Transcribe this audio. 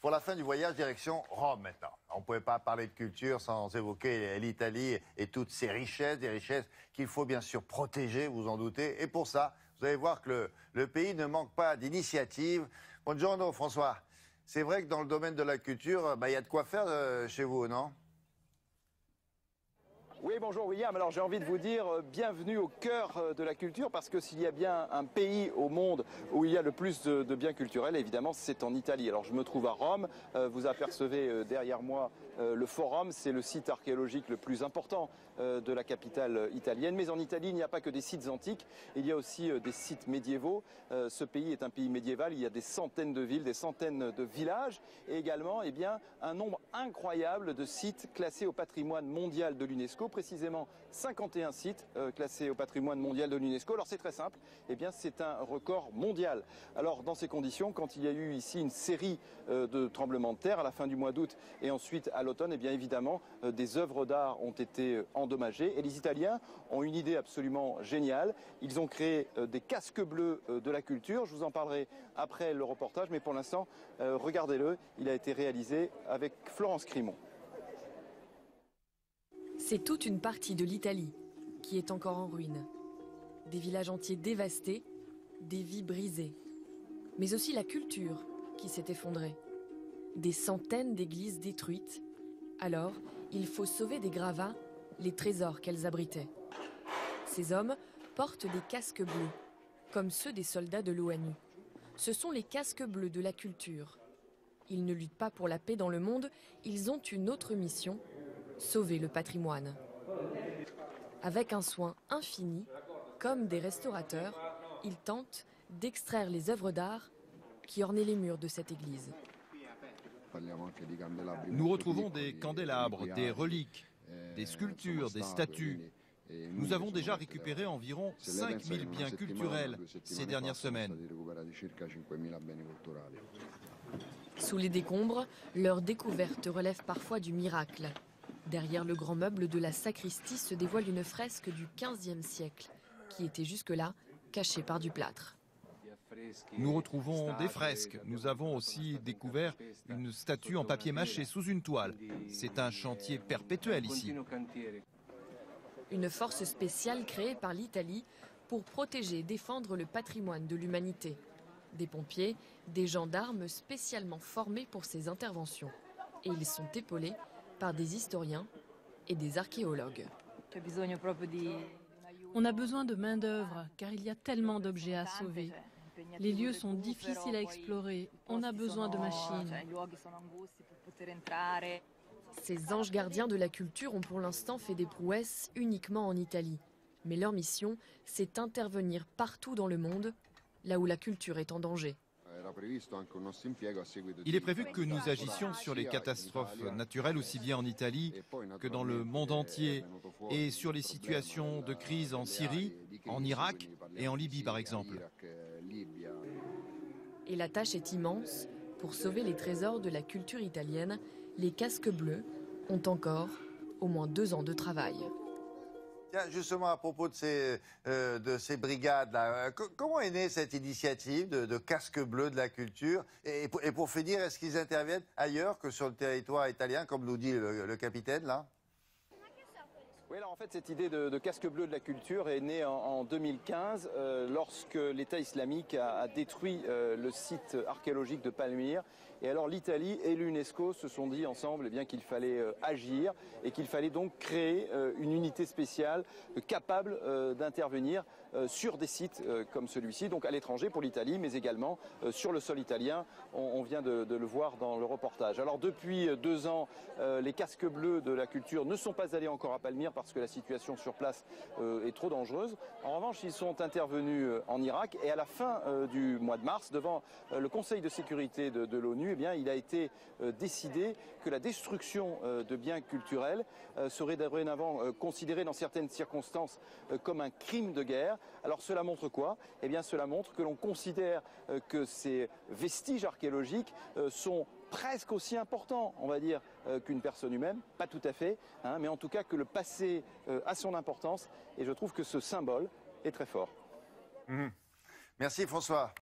pour la fin du voyage direction Rome maintenant. On ne pouvait pas parler de culture sans évoquer l'Italie et toutes ses richesses, des richesses qu'il faut bien sûr protéger, vous en doutez. Et pour ça, vous allez voir que le pays ne manque pas d'initiatives. Buongiorno François, c'est vrai que dans le domaine de la culture, y a de quoi faire chez vous, non ? Oui, bonjour William. Alors j'ai envie de vous dire bienvenue au cœur de la culture, parce que s'il y a bien un pays au monde où il y a le plus de biens culturels, évidemment c'est en Italie. Alors je me trouve à Rome, vous apercevez derrière moi le Forum, c'est le site archéologique le plus important de la capitale italienne. Mais en Italie, il n'y a pas que des sites antiques, il y a aussi des sites médiévaux. Ce pays est un pays médiéval, il y a des centaines de villes, des centaines de villages et également un nombre incroyable de sites classés au patrimoine mondial de l'UNESCO, précisément 51 sites classés au patrimoine mondial de l'UNESCO. Alors c'est très simple, c'est un record mondial. Alors dans ces conditions, quand il y a eu ici une série de tremblements de terre à la fin du mois d'août et ensuite à l'automne, évidemment des œuvres d'art ont été endommagées et les Italiens ont une idée absolument géniale. Ils ont créé des casques bleus de la culture. Je vous en parlerai après le reportage, mais pour l'instant, regardez-le, il a été réalisé avec Florence Crimon. C'est toute une partie de l'Italie qui est encore en ruine. Des villages entiers dévastés, des vies brisées. Mais aussi la culture qui s'est effondrée. Des centaines d'églises détruites. Alors, il faut sauver des gravats, les trésors qu'elles abritaient. Ces hommes portent des casques bleus, comme ceux des soldats de l'ONU. Ce sont les casques bleus de la culture. Ils ne luttent pas pour la paix dans le monde, ils ont une autre mission, sauver le patrimoine. Avec un soin infini, comme des restaurateurs, ils tentent d'extraire les œuvres d'art qui ornaient les murs de cette église. Nous retrouvons des candélabres, des reliques, des sculptures, des statues. Nous avons déjà récupéré environ 5000 biens culturels ces dernières semaines. Sous les décombres, leur découverte relève parfois du miracle. Derrière le grand meuble de la sacristie se dévoile une fresque du XVe siècle, qui était jusque-là cachée par du plâtre. Nous retrouvons des fresques. Nous avons aussi découvert une statue en papier mâché sous une toile. C'est un chantier perpétuel ici. Une force spéciale créée par l'Italie pour protéger et défendre le patrimoine de l'humanité. Des pompiers, des gendarmes spécialement formés pour ces interventions. Et ils sont épaulés par des historiens et des archéologues. On a besoin de main-d'œuvre car il y a tellement d'objets à sauver. Les lieux sont difficiles à explorer. On a besoin de machines. Ces anges gardiens de la culture ont pour l'instant fait des prouesses uniquement en Italie. Mais leur mission, c'est intervenir partout dans le monde, là où la culture est en danger. Il est prévu que nous agissions sur les catastrophes naturelles aussi bien en Italie que dans le monde entier et sur les situations de crise en Syrie, en Irak et en Libye par exemple. Et la tâche est immense. Pour sauver les trésors de la culture italienne, les casques bleus ont encore au moins 2 ans de travail. Tiens, justement, à propos de ces brigades-là, comment est née cette initiative de casques bleus de la culture ? Et pour finir, est-ce qu'ils interviennent ailleurs que sur le territoire italien, comme nous dit le capitaine, là ? Oui, alors en fait, cette idée de casque bleu de la culture est née en 2015, lorsque l'État islamique a détruit le site archéologique de Palmyre. Et alors l'Italie et l'UNESCO se sont dit ensemble qu'il fallait agir et qu'il fallait donc créer une unité spéciale capable d'intervenir sur des sites comme celui-ci, donc à l'étranger pour l'Italie, mais également sur le sol italien. On vient de le voir dans le reportage. Alors depuis 2 ans, les casques bleus de la culture ne sont pas allés encore à Palmyre parce que la situation sur place est trop dangereuse. En revanche, ils sont intervenus en Irak et à la fin du mois de mars, devant le Conseil de sécurité de l'ONU, il a été décidé que la destruction de biens culturels serait dorénavant considérée dans certaines circonstances comme un crime de guerre. Alors cela montre quoi ? Cela montre que l'on considère que ces vestiges archéologiques sont presque aussi importants, on va dire, qu'une personne humaine, pas tout à fait, mais en tout cas que le passé a son importance et je trouve que ce symbole est très fort. Merci François.